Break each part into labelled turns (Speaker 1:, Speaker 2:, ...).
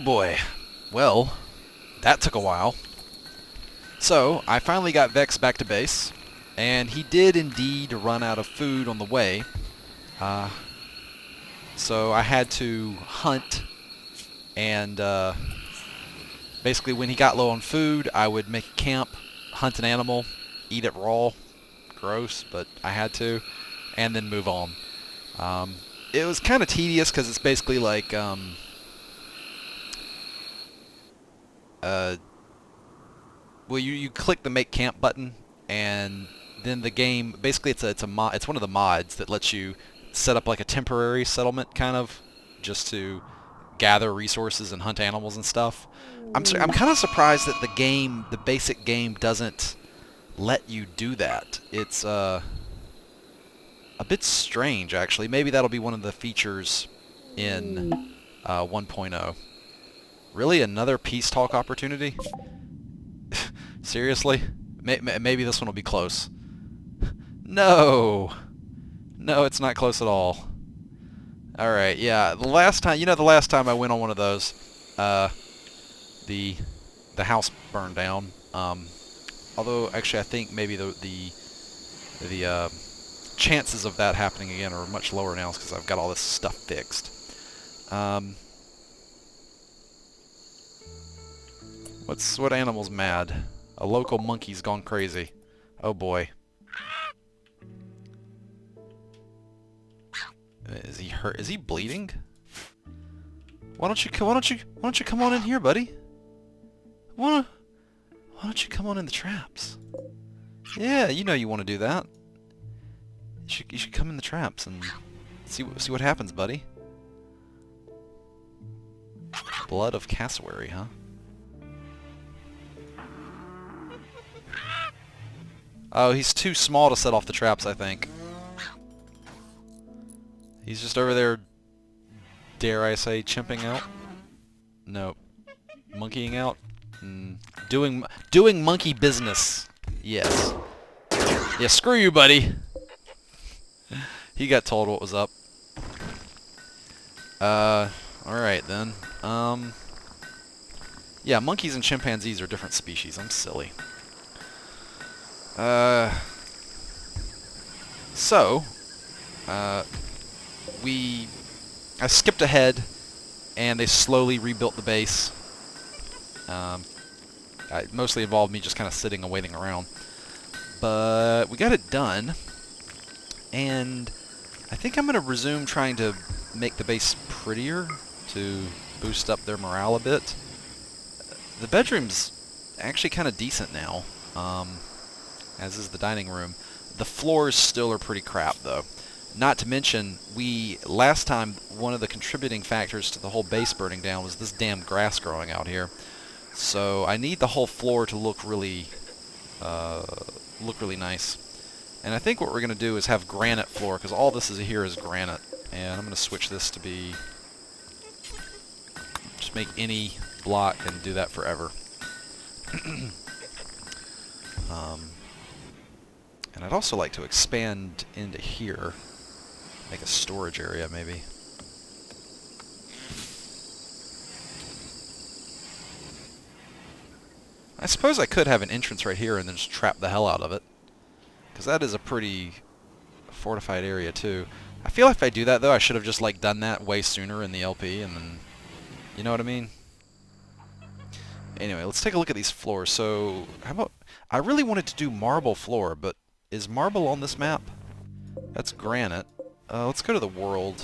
Speaker 1: boy. Well, that took a while. So, I finally got Vechs back to base, and he did indeed run out of food on the way. So I had to hunt, and basically when he got low on food, I would make a camp, hunt an animal, eat it raw. Gross, but I had to, and then move on. It was kind of tedious because it's basically like well, you click the make camp button, and then the game basically it's one of the mods that lets you set up like a temporary settlement kind of just to gather resources and hunt animals and stuff. I'm kind of surprised that the basic game doesn't let you do that. It's a bit strange, actually. Maybe that'll be one of the features in 1.0. Really? Another peace talk opportunity? Seriously? Maybe this one will be close. No! No, it's not close at all. Alright, yeah. The last time I went on one of those, the house burned down. Although, actually, I think maybe the chances of that happening again are much lower now because I've got all this stuff fixed. What animal's mad? A local monkey's gone crazy. Oh boy. Is he hurt? Is he bleeding? Why don't you come on in here, buddy? Why don't you come on in the traps? Yeah, you know you want to do that. You should come in the traps and see what happens, buddy. Blood of cassowary, huh? Oh, he's too small to set off the traps, I think. He's just over there, dare I say, chimping out? No. Monkeying out? Doing monkey business. Yes. Yeah, screw you, buddy. He got told what was up. Alright then. Yeah, monkeys and chimpanzees are different species. I'm silly. I skipped ahead, and they slowly rebuilt the base. It mostly involved me just kind of sitting and waiting around. But we got it done, and I think I'm going to resume trying to make the base prettier to boost up their morale a bit. The bedroom's actually kind of decent now, as is the dining room. The floors still are pretty crap, though. Not to mention, last time, one of the contributing factors to the whole base burning down was this damn grass growing out here. So I need the whole floor to look really nice. And I think what we're going to do is have granite floor, because all this here is granite. And I'm going to switch this to be... just make any block and do that forever. And I'd also like to expand into here. Make a storage area, maybe. I suppose I could have an entrance right here and then just trap the hell out of it. Because that is a pretty fortified area, too. I feel like if I do that, though, I should have just, like, done that way sooner in the LP, and then... You know what I mean? Anyway, let's take a look at these floors. So, how about... I really wanted to do marble floor, but is marble on this map? That's granite. Let's go to the world.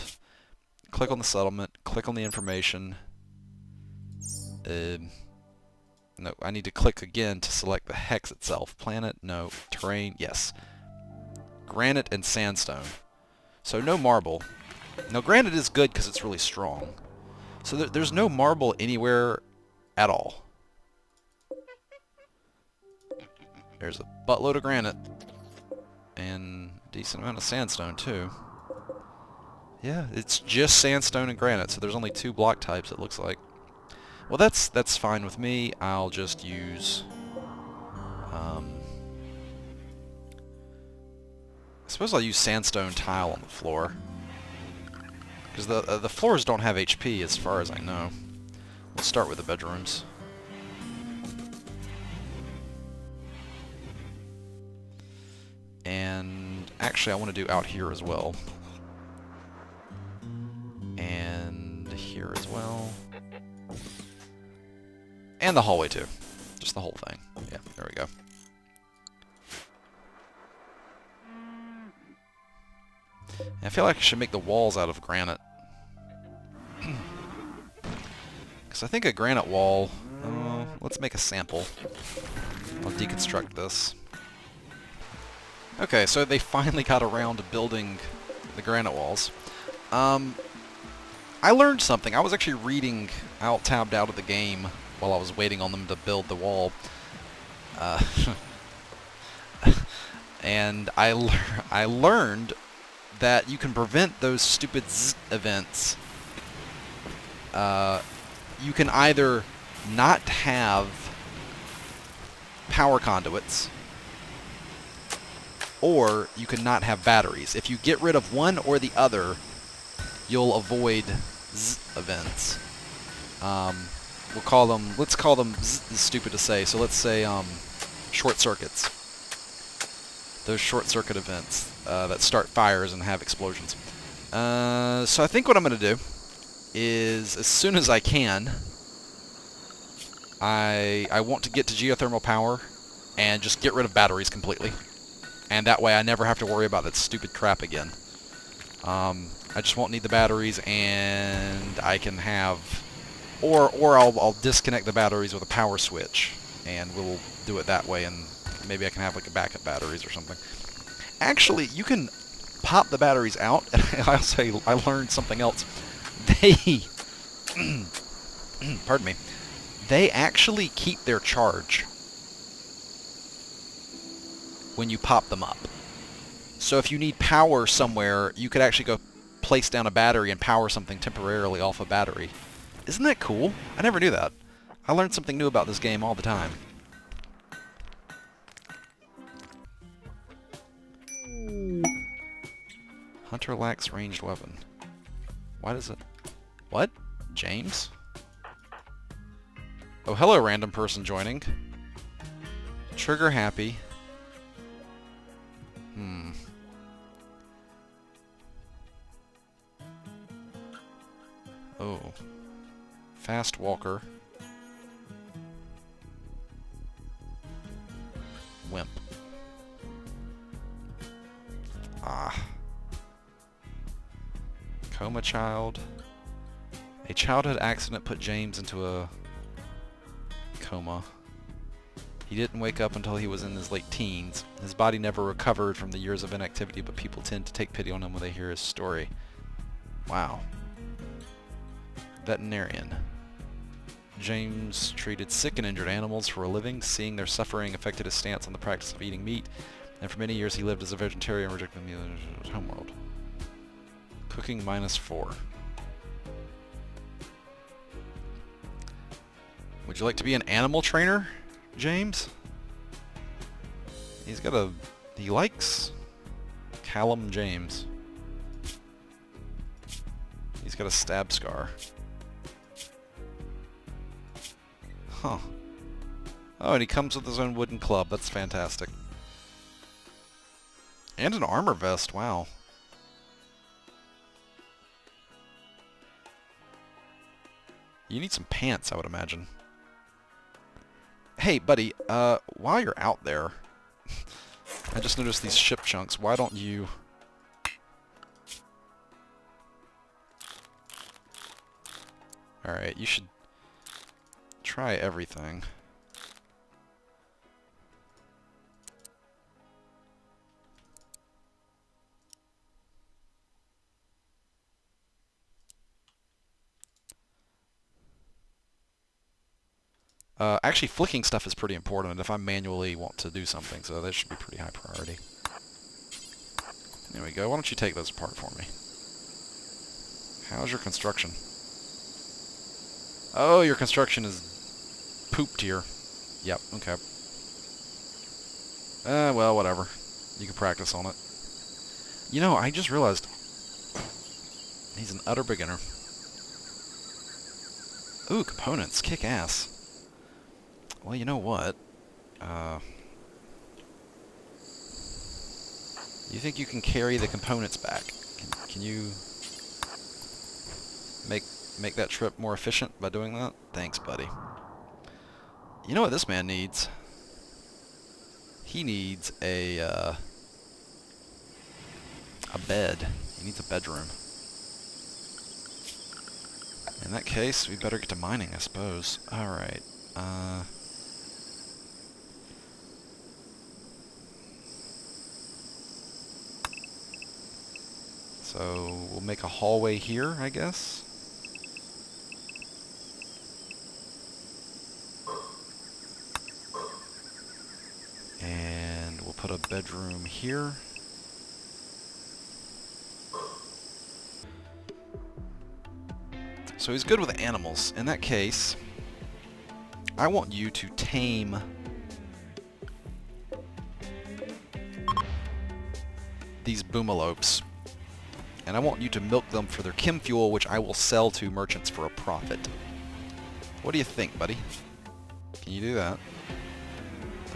Speaker 1: Click on the settlement. Click on the information. No, I need to click again to select the hex itself. Planet? No. Terrain? Yes. Granite and sandstone. So no marble. Now granite is good because it's really strong. So there's no marble anywhere at all. There's a buttload of granite. And a decent amount of sandstone too. Yeah, it's just sandstone and granite, so there's only 2 block types it looks like. Well, that's fine with me. I'll just use... I suppose I'll use sandstone tile on the floor. Because the floors don't have HP as far as I know. We'll start with the bedrooms. And actually I want to do out here as well. And here as well. And the hallway too. Just the whole thing. Yeah, there we go. And I feel like I should make the walls out of granite. Because I think a granite wall... let's make a sample. I'll deconstruct this. Okay, so they finally got around to building the granite walls. I learned something. I was actually reading tabbed out of the game while I was waiting on them to build the wall. And I learned that you can prevent those stupid events. You can either not have power conduits, or you can not have batteries. If you get rid of one or the other, you'll avoid events. We'll call them, let's call them, is stupid to say, so let's say short circuits. Those short circuit events that start fires and have explosions. So I think what I'm going to do is, as soon as I can, I want to get to geothermal power and just get rid of batteries completely. And that way I never have to worry about that stupid crap again. I just won't need the batteries, and I can have... Or I'll disconnect the batteries with a power switch, and we'll do it that way, and maybe I can have like a backup batteries or something. Actually, you can pop the batteries out, and I learned something else. They... pardon me. They actually keep their charge when you pop them up. So if you need power somewhere, you could actually go place down a battery and power something temporarily off a battery. Isn't that cool? I never knew that. I learn something new about this game all the time. Hunter lacks ranged weapon. Why does it... What? James? Oh, hello, random person joining. Trigger happy. Oh. Fast walker. Wimp. Ah. Coma child. A childhood accident put James into a coma. He didn't wake up until he was in his late teens. His body never recovered from the years of inactivity, but people tend to take pity on him when they hear his story. Wow. Veterinarian. James treated sick and injured animals for a living. Seeing their suffering affected his stance on the practice of eating meat, and for many years he lived as a vegetarian, rejecting the homeworld. Cooking -4. Would you like to be an animal trainer, James? He's got a... He likes Callum James. He's got a stab scar. Huh. Oh, and he comes with his own wooden club. That's fantastic. And an armor vest. Wow. You need some pants, I would imagine. Hey, buddy, while you're out there, I just noticed these ship chunks. Why don't you... Alright, you should try everything. Actually, flicking stuff is pretty important if I manually want to do something, so that should be pretty high priority. There we go. Why don't you take those apart for me? How's your construction? Oh, your construction is poop tier. Yep, okay. Well, whatever. You can practice on it. You know, I just realized he's an utter beginner. Ooh, components. Kick ass. Well, you know what? You think you can carry the components back? Can you make that trip more efficient by doing that? Thanks, buddy. You know what this man needs? He needs a bed. He needs a bedroom. In that case, we better get to mining, I suppose. Alright. So, we'll make a hallway here, I guess? And we'll put a bedroom here. So he's good with animals. In that case, I want you to tame these boomalopes. And I want you to milk them for their chem fuel, which I will sell to merchants for a profit. What do you think, buddy? Can you do that?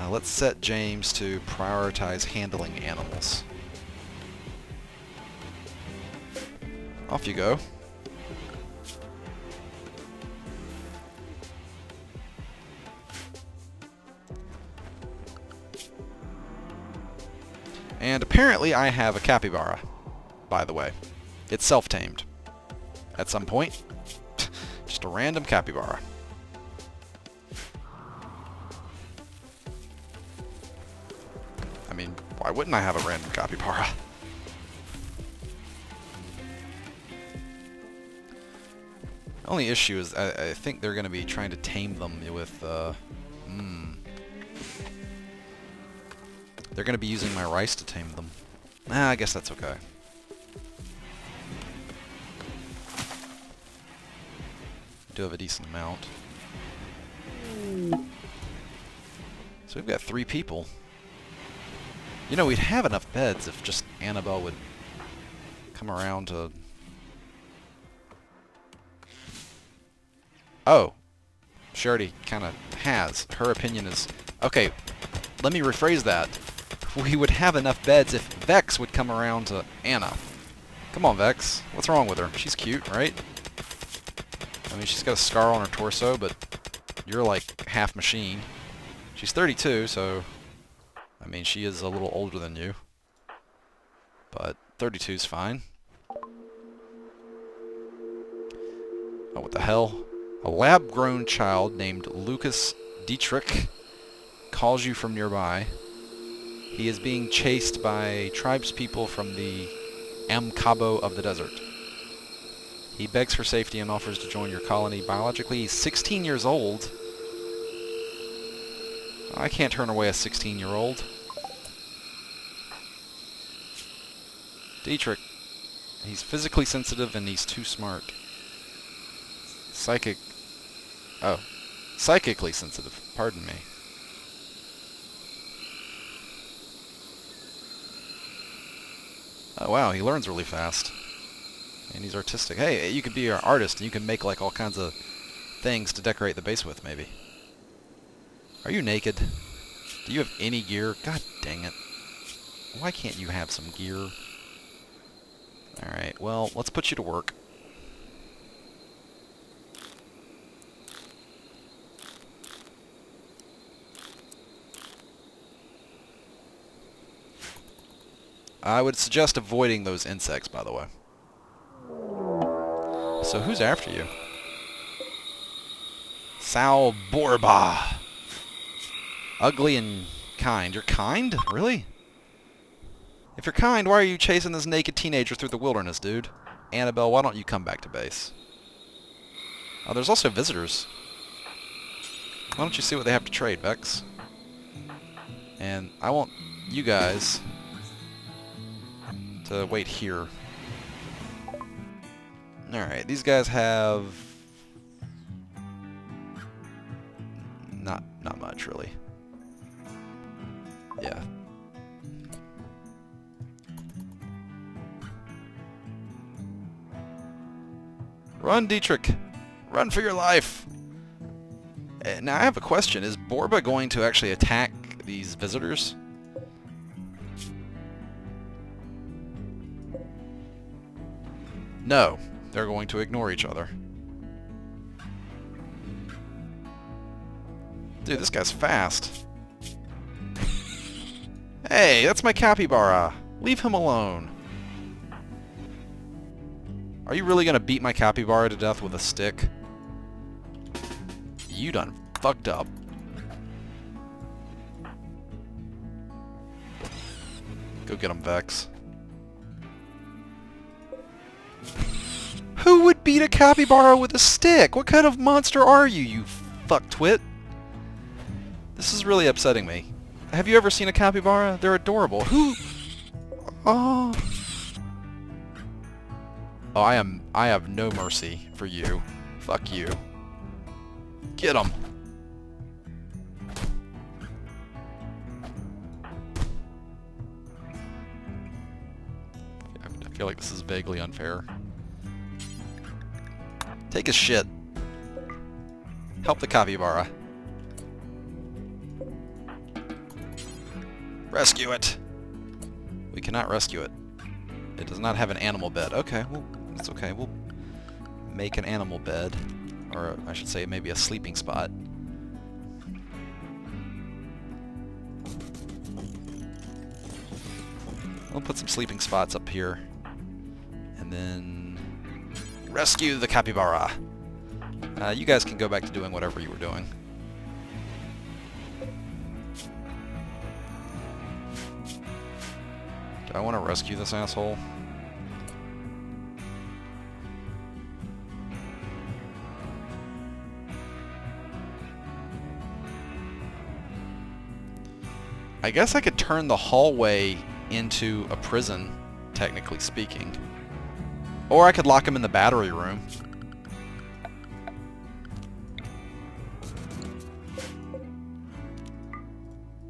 Speaker 1: Let's set James to prioritize handling animals. Off you go. And apparently I have a capybara, by the way. It's self-tamed. At some point. Just a random capybara. I mean, why wouldn't I have a random capybara? The only issue is I think they're going to be trying to tame them with... They're going to be using my rice to tame them. I guess that's okay. Do have a decent amount. So we've got 3 people. You know, we'd have enough beds if just Annabelle would come around to... Oh. She already kind of has. Her opinion is... Okay, let me rephrase that. We would have enough beds if Vechs would come around to Anna. Come on, Vechs. What's wrong with her? She's cute, right? I mean, she's got a scar on her torso, but you're like half machine. She's 32, so... I mean, she is a little older than you. But 32's fine. Oh, what the hell? A lab-grown child named Lucas Dietrich calls you from nearby. He is being chased by tribespeople from the Cabo of the desert. He begs for safety and offers to join your colony. Biologically, he's 16 years old. I can't turn away a 16-year-old. Dietrich. He's physically sensitive and he's too smart. Psychically sensitive. Pardon me. Oh wow, he learns really fast. And he's artistic. Hey, you could be an artist and you can make like all kinds of things to decorate the base with, maybe. Are you naked? Do you have any gear? God dang it. Why can't you have some gear? Alright, well, let's put you to work. I would suggest avoiding those insects, by the way. So who's after you? Sal Borba. Ugly and kind. You're kind? Really? If you're kind, why are you chasing this naked teenager through the wilderness, dude? Annabelle, why don't you come back to base? Oh, there's also visitors. Why don't you see what they have to trade, Vechs? And I want you guys to wait here. Alright, these guys have... Not much, really. Yeah. Run, Dietrich! Run for your life! Now I have a question. Is Borba going to actually attack these visitors? No. They're going to ignore each other. Dude, this guy's fast. Hey, that's my capybara. Leave him alone. Are you really gonna beat my capybara to death with a stick? You done fucked up. Go get him, Vechs. Who would beat a capybara with a stick? What kind of monster are you, you fucktwit? This is really upsetting me. Have you ever seen a capybara? They're adorable. Who? Oh. Oh, I have no mercy for you. Fuck you. Get him. I feel like this is vaguely unfair. Take his shit. Help the capybara. Rescue it. We cannot rescue it. It does not have an animal bed. Okay, well, it's okay. We'll make an animal bed. Or I should say maybe a sleeping spot. We'll put some sleeping spots up here. And then rescue the capybara. You guys can go back to doing whatever you were doing. Do I want to rescue this asshole? I guess I could turn the hallway into a prison, technically speaking. Or I could lock him in the battery room.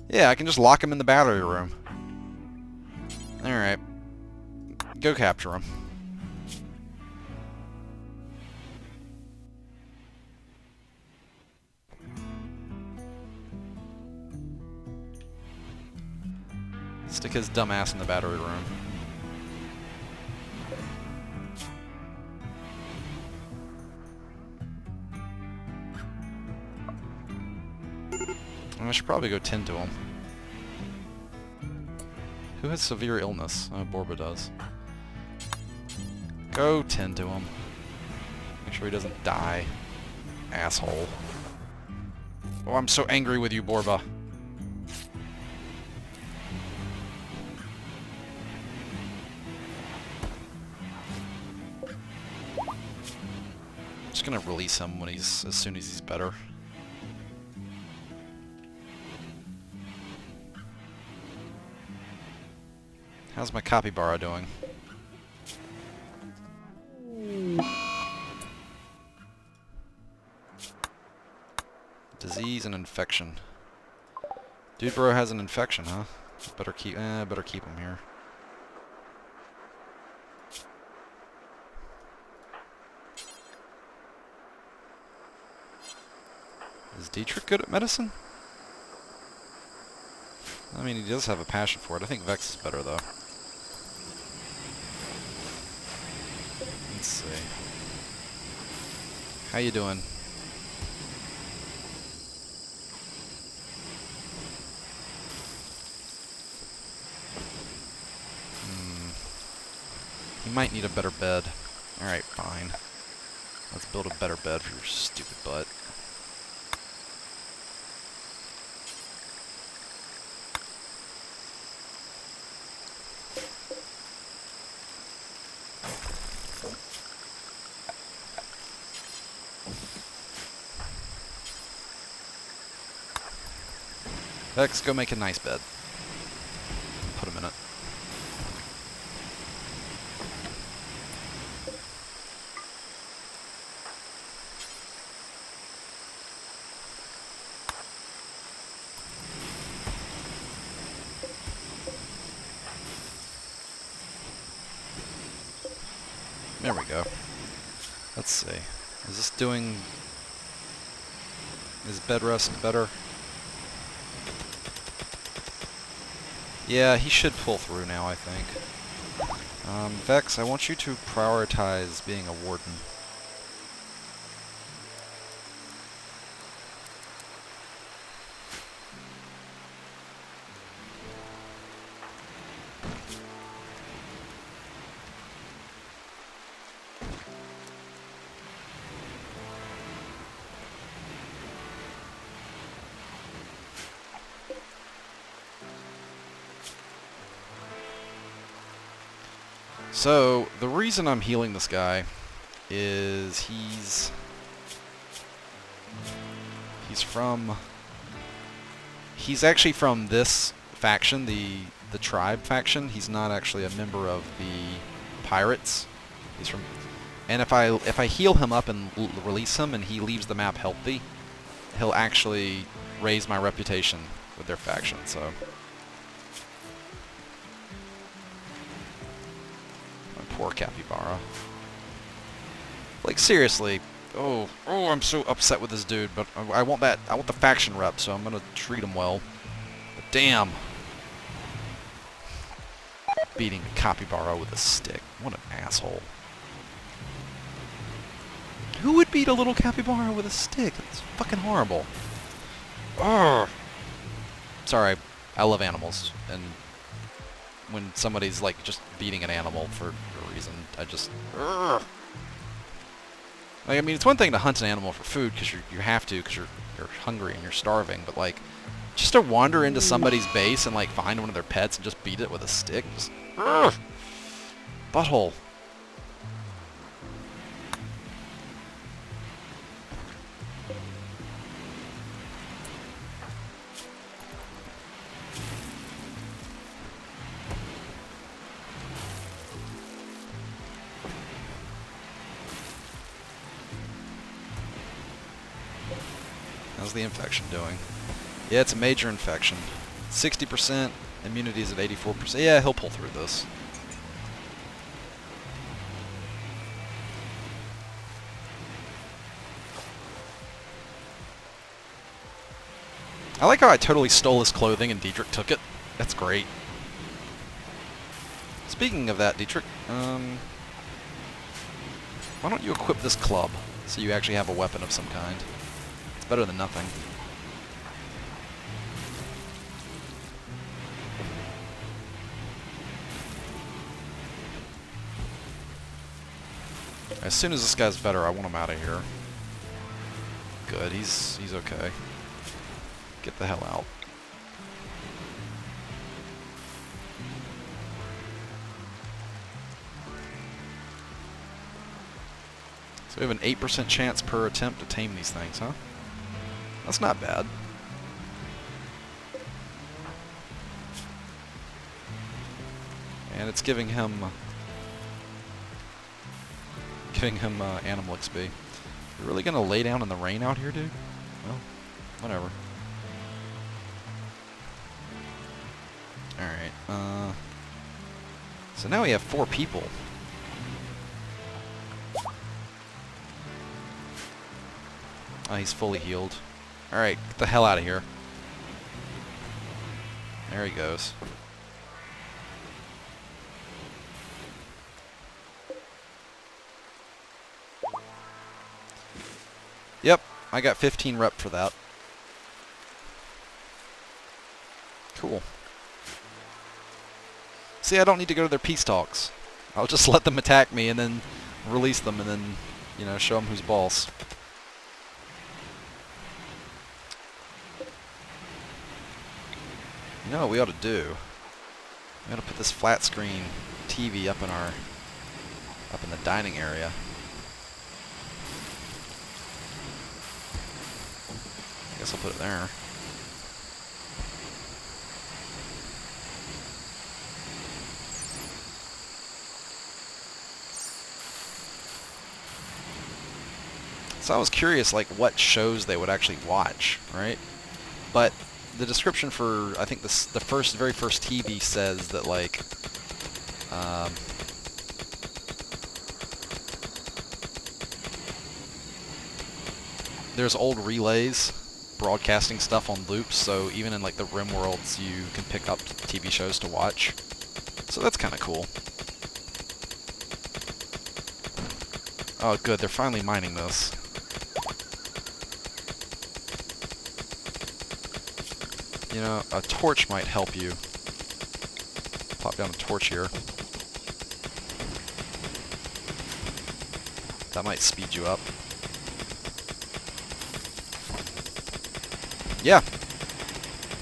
Speaker 1: Yeah, I can just lock him in the battery room. Alright. Go capture him. Stick his dumb ass in the battery room. I should probably go tend to him. Who has severe illness? Oh, Borba does. Go tend to him. Make sure he doesn't die. Asshole. Oh, I'm so angry with you, Borba. Just gonna release him when as soon as he's better. How's my capybara doing? Disease and infection. Dude bro has an infection, huh? Better keep him here. Is Dietrich good at medicine? I mean, he does have a passion for it. I think Vechs is better, though. Let's see. How you doing? You might need a better bed. Alright, fine. Let's build a better bed for your stupid butt. Vechs, go make a nice bed. Put him in it. There we go. Let's see. Is this doing... Is bed rest better? Yeah, he should pull through now, I think. Vechs, I want you to prioritize being a warden. So, the reason I'm healing this guy is he's actually from this faction, the tribe faction. He's not actually a member of the pirates. He's from, and if I heal him up and release him and he leaves the map healthy, he'll actually raise my reputation with their faction. So. Poor Capybara. Like, seriously. Oh, I'm so upset with this dude, but I want the faction rep, so I'm gonna treat him well. But damn. Beating a Capybara with a stick. What an asshole. Who would beat a little Capybara with a stick? It's fucking horrible. Ugh. Sorry, I love animals, and when somebody's like just beating an animal for a reason, I just... Ugh. Like, I mean, it's one thing to hunt an animal for food, because you have to, because you're hungry and you're starving, but like, just to wander into somebody's base and like find one of their pets and just beat it with a stick, just... Ugh. Butthole. How's the infection doing? Yeah, it's a major infection. 60%, immunity is at 84%. Yeah, he'll pull through this. I like how I totally stole his clothing and Dietrich took it. That's great. Speaking of that, Dietrich, why don't you equip this club so you actually have a weapon of some kind? It's better than nothing. As soon as this guy's better, I want him out of here. Good, he's okay. Get the hell out. So we have an 8% chance per attempt to tame these things, huh? That's not bad. And it's giving him animal XP. You're really gonna lay down in the rain out here, dude? Well, whatever. Alright, so now we have 4 people. Oh, he's fully healed. Alright, get the hell out of here. There he goes. Yep, I got 15 rep for that. Cool. See, I don't need to go to their peace talks. I'll just let them attack me and then release them and then, you know, show them who's boss. You know what we ought to do? We ought to put this flat screen TV up in the dining area. I guess I'll put it there. So I was curious, like, what shows they would actually watch, right? But the description for, I think, the very first TV says that, like, there's old relays broadcasting stuff on loops, so even in like the Rim worlds, you can pick up TV shows to watch. So that's kind of cool. Oh, good. They're finally mining this. You know, a torch might help you. Pop down a torch here. That might speed you up. Yeah.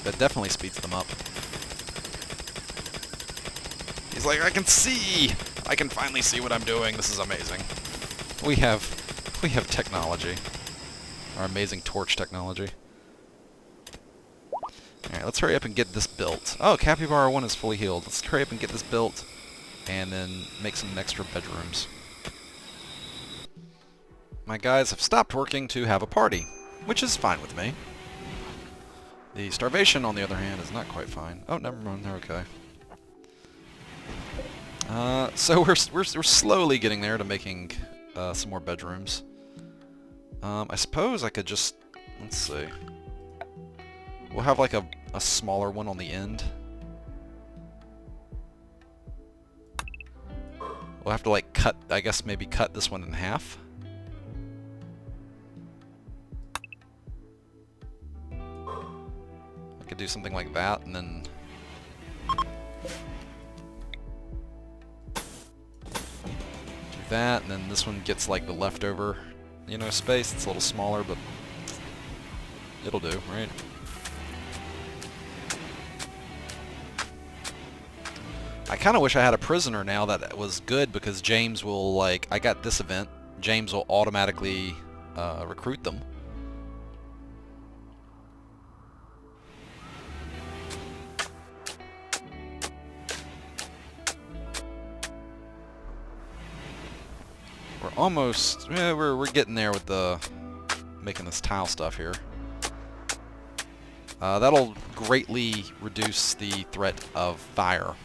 Speaker 1: That definitely speeds them up. He's like, I can see! I can finally see what I'm doing. This is amazing. We have technology. Our amazing torch technology. Alright, let's hurry up and get this built. Oh, Capybara 1 is fully healed. Let's hurry up and get this built, and then make some extra bedrooms. My guys have stopped working to have a party, which is fine with me. The starvation, on the other hand, is not quite fine. Oh, never mind. They're okay. So we're slowly getting there to making some more bedrooms. I suppose I could just... Let's see. We'll have like a smaller one on the end. We'll have to like cut, I guess maybe cut this one in half. I could do something like that, and then... do that, and then this one gets like the leftover, you know, space. It's a little smaller, but it'll do, right? I kind of wish I had a prisoner now that was good, because James will, like, I got this event, James will automatically recruit them. We're almost, yeah, we're getting there with the making this tile stuff here. That'll greatly reduce the threat of fire.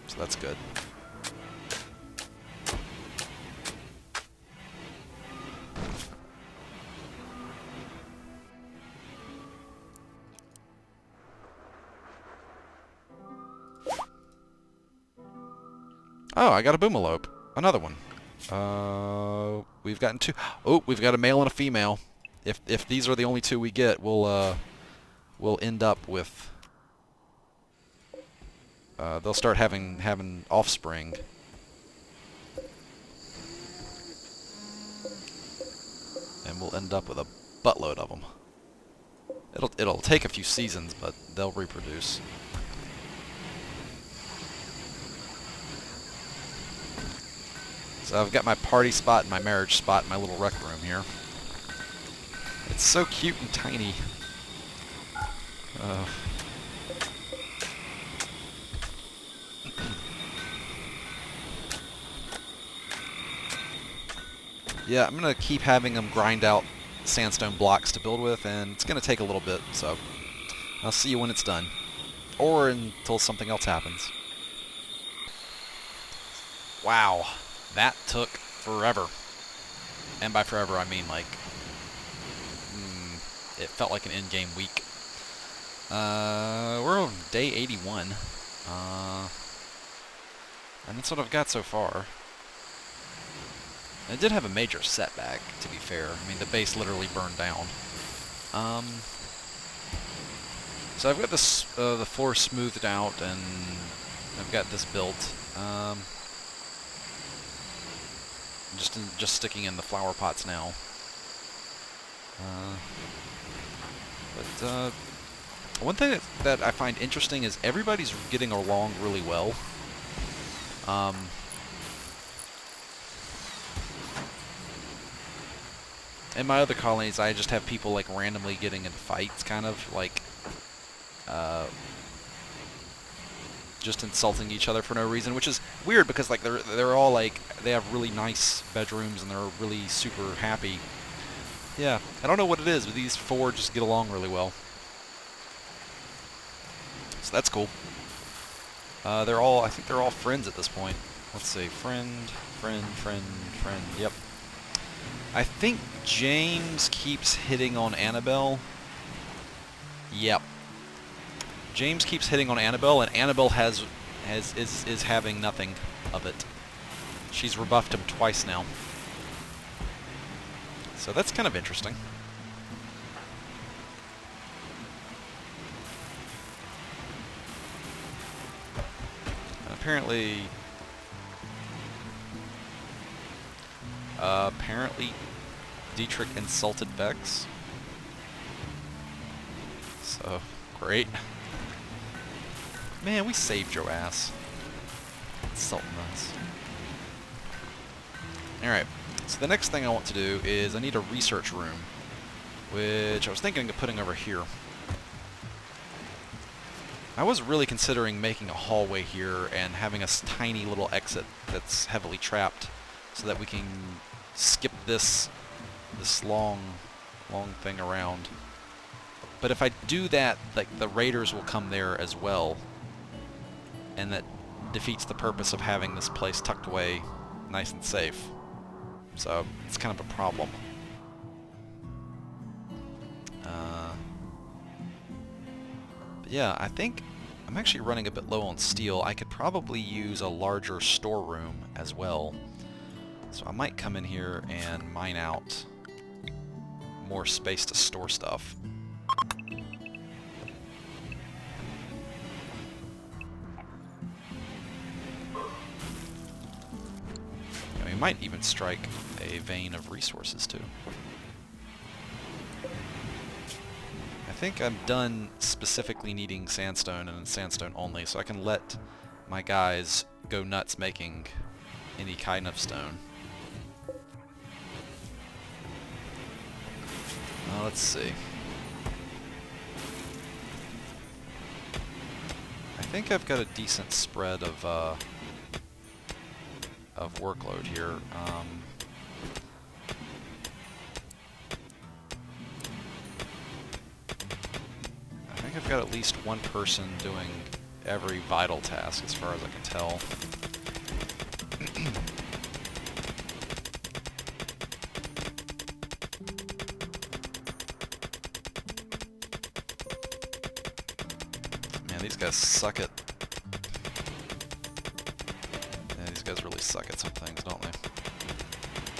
Speaker 1: So that's good. Oh, I got a boomalope. Another one. We've gotten two. Oh, we've got a male and a female. If these are the only two we get, we'll end up with... they'll start having offspring. And we'll end up with a buttload of them. It'll take a few seasons, but they'll reproduce. So I've got my party spot and my marriage spot in my little rec room here. It's so cute and tiny. Yeah, I'm going to keep having them grind out sandstone blocks to build with, and it's going to take a little bit, so I'll see you when it's done. Or until something else happens. Wow, that took forever. And by forever, I mean like... it felt like an in-game week. We're on day 81. And that's what I've got so far. It did have a major setback, to be fair. I mean, the base literally burned down. So I've got this, the floor smoothed out, and I've got this built. Just sticking in the flower pots now. But one thing that I find interesting is everybody's getting along really well. In my other colonies, I just have people like randomly getting into fights, kind of like just insulting each other for no reason, which is weird because like they're all like they have really nice bedrooms and they're really super happy. Yeah, I don't know what it is, but these four just get along really well. So that's cool. I think they're all friends at this point. Let's see, friend. Yep. I think James keeps hitting on Annabelle. Yep. James keeps hitting on Annabelle, and Annabelle is having nothing of it. She's rebuffed him twice now. So that's kind of interesting. And apparently Dietrich insulted Vechs. So, great. Man, we saved your ass. Insulting us. Alright, so the next thing I want to do is I need a research room, which I was thinking of putting over here. I was really considering making a hallway here and having a tiny little exit that's heavily trapped so that we can skip this long thing around. But if I do that, like, the raiders will come there as well, and that defeats the purpose of having this place tucked away nice and safe. So it's kind of a problem. But yeah, I think I'm actually running a bit low on steel. I could probably use a larger storeroom as well. So I might come in here and mine out more space to store stuff. We might even strike a vein of resources too. I think I'm done specifically needing sandstone and sandstone only, so I can let my guys go nuts making any kind of stone. Let's see. I think I've got a decent spread of workload here. I think I've got at least one person doing every vital task as far as I can tell. Man, these guys suck at... These guys really suck at some things, don't they?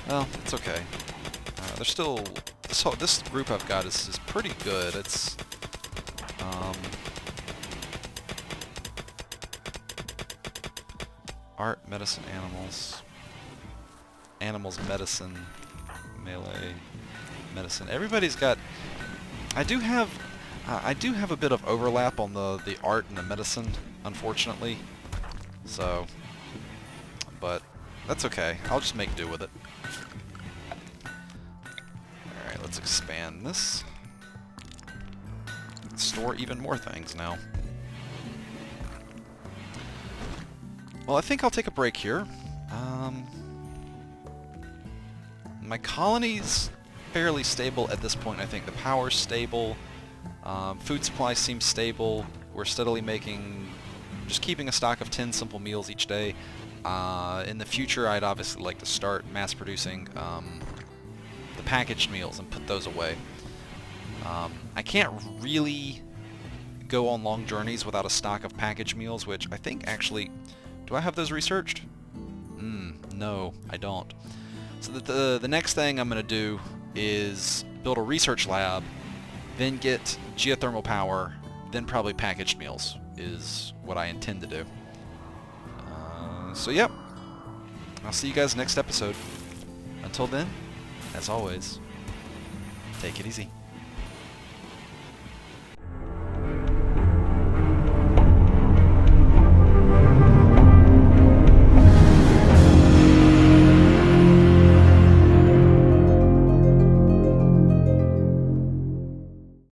Speaker 1: Well, it's okay. They're still... This group I've got is pretty good. It's... art, medicine, animals. Animals, medicine, melee, medicine. Everybody's got... I do have a bit of overlap on the art and the medicine, unfortunately. So... But that's okay. I'll just make do with it. Alright, let's expand this. Store even more things now. Well, I think I'll take a break here. My colony's fairly stable at this point, I think. The power's stable. Food supply seems stable. We're steadily making... just keeping a stock of 10 simple meals each day. In the future, I'd obviously like to start mass-producing the packaged meals and put those away. I can't really go on long journeys without a stock of packaged meals, which I think actually... Do I have those researched? No, I don't. So the next thing I'm going to do is build a research lab, then get geothermal power, then probably packaged meals is what I intend to do. So yep, I'll see you guys next episode. Until then, as always, take it easy.